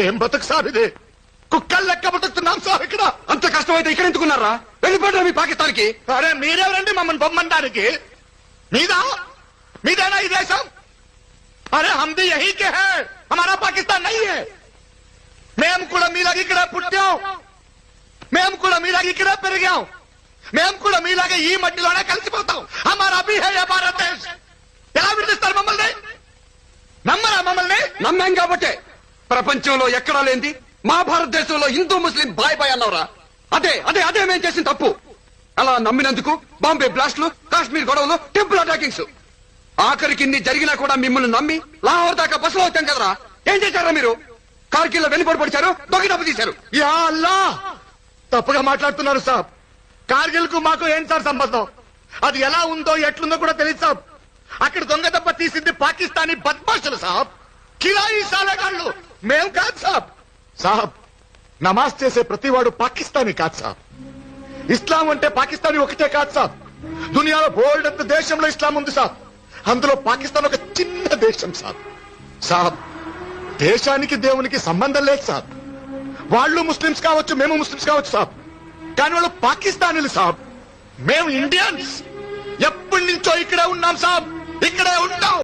ఏం బతుకు సార్ ఇది? కుక్కలు లెక్క బతుకుతున్నాం సార్ ఇక్కడ. అంత కష్టమైతే ఇక్కడ ఎందుకున్నారా? వెళ్ళిపోతారా మీ పాకిస్తాన్కి? అరే మీరెవరండి మమ్మల్ని పొమ్మంటానికి? మీదేనా ఈ దేశం? అరే హమ్ది యహీ కే హై, హమారా పాకిస్తాన్ నహీ హై. మేము కూడా మీలాగా ఇక్కడే పుట్టాం, మేము కూడా మీలాగా ఇక్కడే పెరిగాం, మేము కూడా మీలాగా ఈ మట్టిలోనే కలిసిపోతాం. హమారా భీ హై యే భారత్ దేశ్. ఎలా విడిస్తారు మమ్మల్ని? నమ్మరా మమ్మల్ని? నమ్మాం కాబట్టే ప్రపంచంలో ఎక్కడా లేంది మా భారతదేశంలో హిందూ ముస్లిం బాయ్ బాయ్ అన్నవరా. అదే అదే అదే మేము చేసిన తప్పు. అలా నమ్మినందుకు బాంబే బ్లాస్ట్లు, కాశ్మీర్ గొడవలు, టెంపుల్ అటాకింగ్స్, ఆఖరికి ఇన్ని జరిగినా కూడా మిమ్మల్ని నమ్మి లాహోర్ దాకా బస్సులో వచ్చాం కదరా. ఏం చేశారా మీరు? కార్గిల్ లో వెనుపడి పడిచారు, దొంగ డబ్బు తీశారు. యా అల్లా, తప్పుగా మాట్లాడుతున్నారు సాబ్. కార్గిల్ కు మాకు ఏం సార్ సంబంధం? అది ఎలా ఉందో ఎట్లుందో కూడా తెలియదు సాబ్. అక్కడ దొంగ దెబ్బ తీసింది పాకిస్తానీ బద్మాషులు సాబ్, కిరాయి సాలగాళ్ళు, మేం కాదు సాబ్. సాబ్, నమాజ్ చేసే ప్రతివాడు పాకిస్తానీ కాదు సాబ్. ఇస్లాం అంటే పాకిస్తానీ ఒకటే కాదు సాబ్. దునియాలో బోల్డ్ అంత దేశంలో ఇస్లాం ఉంది సాబ్, అందులో పాకిస్తాన్ ఒక చిన్న దేశం సాబ్. సాబ్, దేశానికి దేవునికి సంబంధం లేదు సాబ్. వాళ్ళు ముస్లిమ్స్ కావచ్చు, మేము ముస్లిమ్స్ కావచ్చు సాబ్, కానీ వాళ్ళు పాకిస్తానీలు సాబ్. మేము ఇండియన్స్, ఎప్పటి నుంచో ఇక్కడే ఉన్నాం సాబ్, ఇక్కడే ఉంటాం.